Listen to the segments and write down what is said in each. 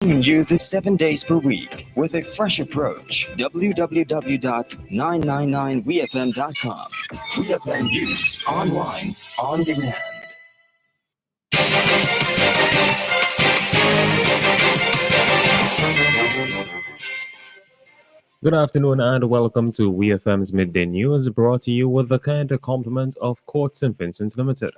Bringing you the 7 days per week with a fresh approach. www.999wefm.com. WeFM News online, on demand. Good afternoon and welcome to WEFM's Midday News, brought to you with the kind compliment of Court St. Vincent Limited.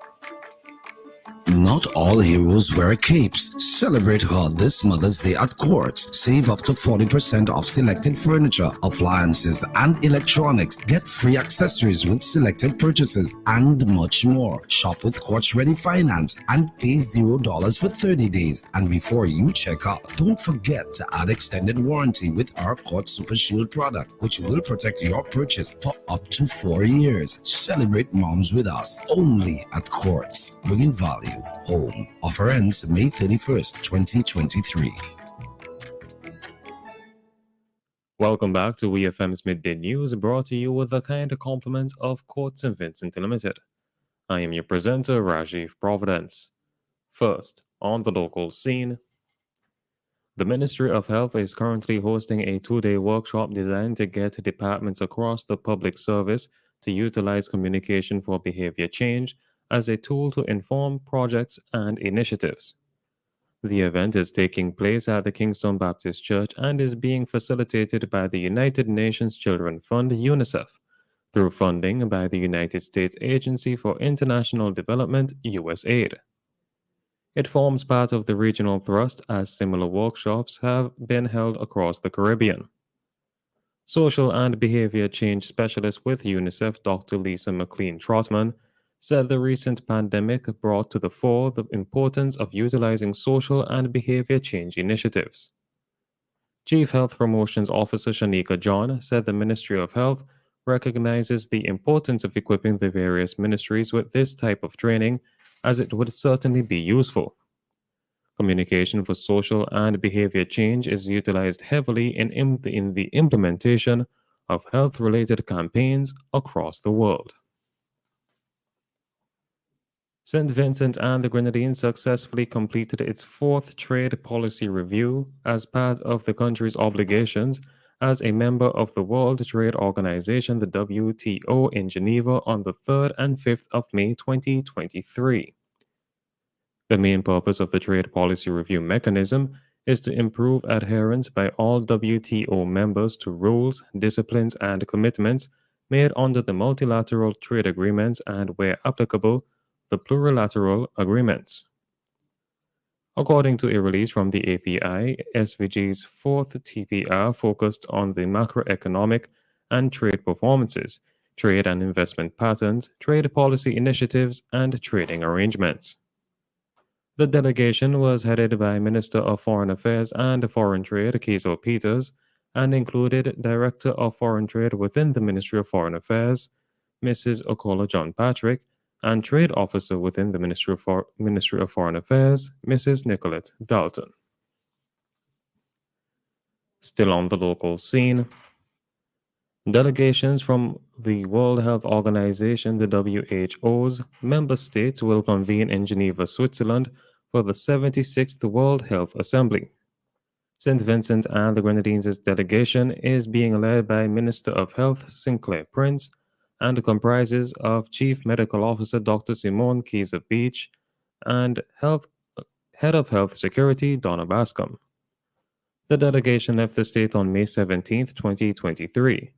Not all heroes wear capes. Celebrate her this Mother's Day at Quartz. Save up to 40% off selected furniture, appliances, and electronics. Get free accessories with selected purchases and much more. Shop with Quartz Ready Finance and pay $0 for 30 days. And before you check out, don't forget to add extended warranty with our Quartz Super Shield product, which will protect your purchase for up to 4 years. Celebrate moms with us only at Quartz, bringing value home. Offer ends May 31st, 2023. Welcome back to WEFM's Midday News, brought to you with the kind compliments of Court St. Vincent Limited. I am your presenter, Rajiv Providence. First, on the local scene, the Ministry of Health is currently hosting a 2-day workshop designed to get departments across the public service to utilize communication for behavior change as a tool to inform projects and initiatives. The event is taking place at the Kingston Baptist Church and is being facilitated by the United Nations Children Fund (UNICEF) through funding by the United States Agency for International Development (USAID). It forms part of the regional thrust as similar workshops have been held across the Caribbean. Social and behavior change specialist with UNICEF, Dr. Lisa McLean-Trotman, said the recent pandemic brought to the fore the importance of utilizing social and behavior change initiatives. Chief Health Promotions Officer Shanika John said the Ministry of Health recognizes the importance of equipping the various ministries with this type of training, as it would certainly be useful. Communication for social and behavior change is utilized heavily in the implementation of health-related campaigns across the world. St. Vincent and the Grenadines successfully completed its 4th trade policy review as part of the country's obligations as a member of the World Trade Organization, the WTO, in Geneva on the 3rd and 5th of May 2023. The main purpose of the trade policy review mechanism is to improve adherence by all WTO members to rules, disciplines, and commitments made under the multilateral trade agreements and, where applicable, the plurilateral agreements. According to a release from the API, SVG's 4th TPR focused on the macroeconomic and trade performances, trade and investment patterns, trade policy initiatives, and trading arrangements. The delegation was headed by Minister of Foreign Affairs and Foreign Trade, Kiesel Peters, and included Director of Foreign Trade within the Ministry of Foreign Affairs, Mrs. Okola John Patrick, and Trade Officer within the Ministry of Foreign Affairs, Mrs. Nicolette Dalton. Still on the local scene, delegations from the World Health Organization, the WHO's member states will convene in Geneva, Switzerland for the 76th World Health Assembly. St. Vincent and the Grenadines' delegation is being led by Minister of Health Sinclair Prince and comprises of Chief Medical Officer Dr. Simone Keyser Beach and Head of Health Security Donna Bascom. The delegation left the state on May 17, 2023.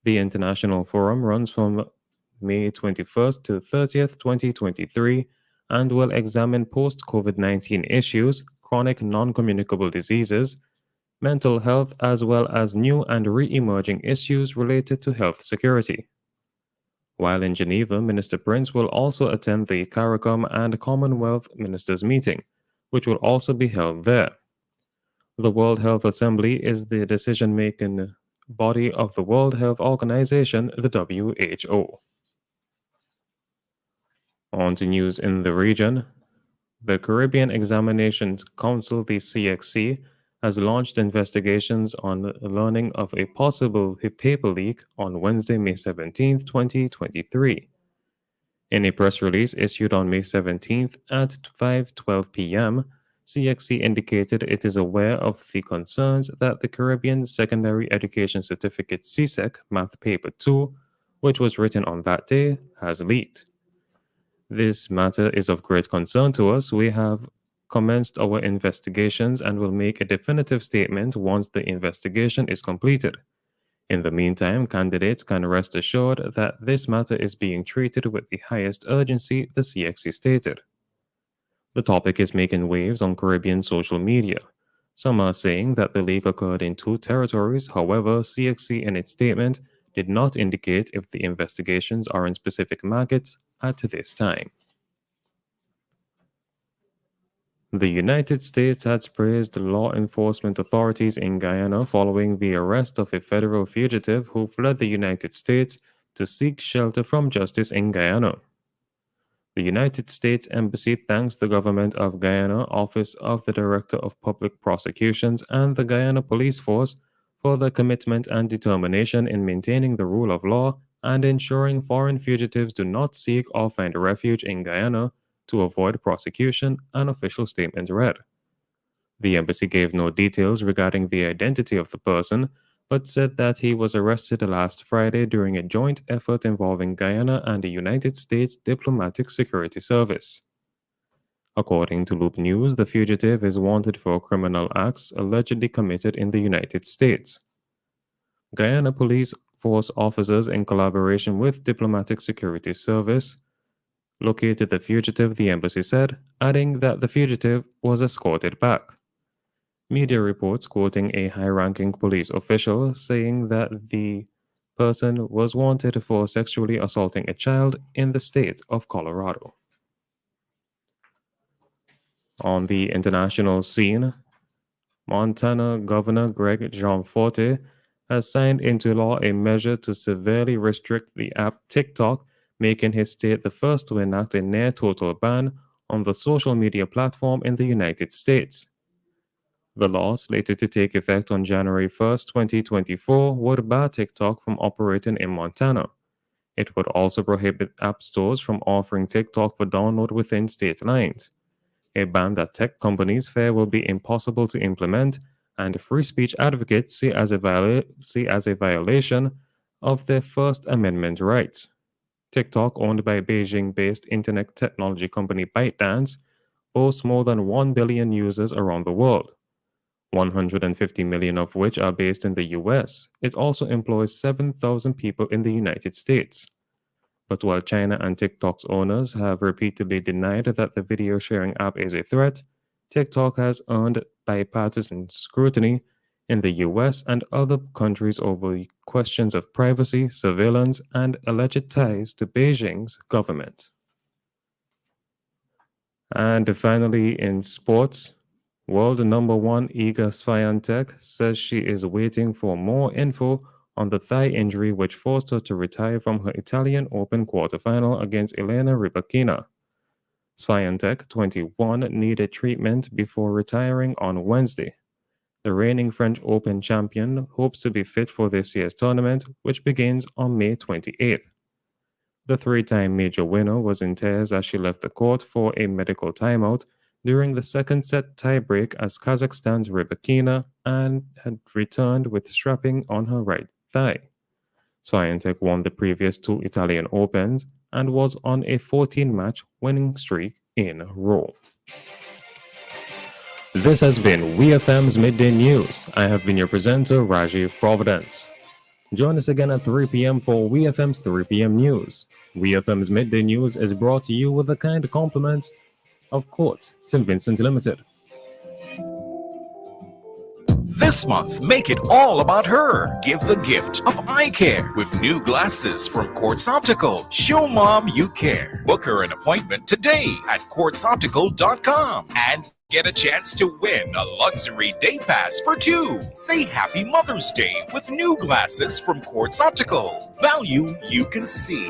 The international forum runs from May 21st to 30th, 2023, and will examine post-COVID-19 issues, chronic non-communicable diseases, mental health, as well as new and re-emerging issues related to health security. While in Geneva, Minister Prince will also attend the CARICOM and Commonwealth Ministers' meeting, which will also be held there. The World Health Assembly is the decision-making body of the World Health Organization, the WHO. On to news in the region. The Caribbean Examinations Council, the CXC, has launched investigations on learning of a possible paper leak on Wednesday, May 17, 2023. In a press release issued on May 17th at 5:12 p.m., CXC indicated it is aware of the concerns that the Caribbean Secondary Education Certificate CSEC Math Paper 2, which was written on that day, has leaked. This matter is of great concern to us. We have commenced our investigations and will make a definitive statement once the investigation is completed. In the meantime, candidates can rest assured that this matter is being treated with the highest urgency, the CXC stated. The topic is making waves on Caribbean social media. Some are saying that the leak occurred in 2 territories. However, CXC in its statement did not indicate if the investigations are in specific markets at this time. The United States has praised law enforcement authorities in Guyana following the arrest of a federal fugitive who fled the United States to seek shelter from justice in Guyana. The United States Embassy thanks the Government of Guyana, Office of the Director of Public Prosecutions, and the Guyana Police Force for their commitment and determination in maintaining the rule of law and ensuring foreign fugitives do not seek or find refuge in Guyana to avoid prosecution, an official statement read. The embassy gave no details regarding the identity of the person, but said that he was arrested last Friday during a joint effort involving Guyana and the United States Diplomatic Security Service. According to Loop News, the fugitive is wanted for criminal acts allegedly committed in the United States. Guyana Police Force officers, in collaboration with Diplomatic Security Service, located the fugitive, the embassy said, adding that the fugitive was escorted back. Media reports quoting a high-ranking police official saying that the person was wanted for sexually assaulting a child in the state of Colorado. On the international scene, Montana Governor Greg Gianforte has signed into law a measure to severely restrict the app TikTok, making his state the first to enact a near-total ban on the social media platform in the United States. The law, slated to take effect on January 1, 2024, would bar TikTok from operating in Montana. It would also prohibit app stores from offering TikTok for download within state lines, a ban that tech companies fear will be impossible to implement and free speech advocates see as a violation of their First Amendment rights. TikTok, owned by Beijing-based internet technology company ByteDance, boasts more than 1 billion users around the world, 150 million of which are based in the US. It also employs 7,000 people in the United States. But while China and TikTok's owners have repeatedly denied that the video sharing app is a threat, TikTok has earned bipartisan scrutiny in the US and other countries over questions of privacy, surveillance, and alleged ties to Beijing's government. And finally, in sports, world number 1 Iga Swiatek says she is waiting for more info on the thigh injury which forced her to retire from her Italian Open quarterfinal against Elena Rybakina. Swiatek, 21, needed treatment before retiring on Wednesday. The reigning French Open champion hopes to be fit for this year's tournament, which begins on May 28th. The 3-time major winner was in tears as she left the court for a medical timeout during the second set tiebreak as Kazakhstan's Rybakina had returned with strapping on her right thigh. Swiatek won the previous 2 Italian Opens and was on a 14-match winning streak in a row. This has been WEFM's Midday News. I have been your presenter, Rajiv Providence. Join us again at 3 p.m. for WEFM's 3 p.m. News. WEFM's Midday News is brought to you with the kind compliments of Courts St. Vincent Limited. This month, make it all about her. Give the gift of eye care with new glasses from Quartz Optical. Show mom you care. Book her an appointment today at quartzoptical.com and get a chance to win a luxury day pass for 2. Say Happy Mother's Day with new glasses from Quartz Optical. Value you can see.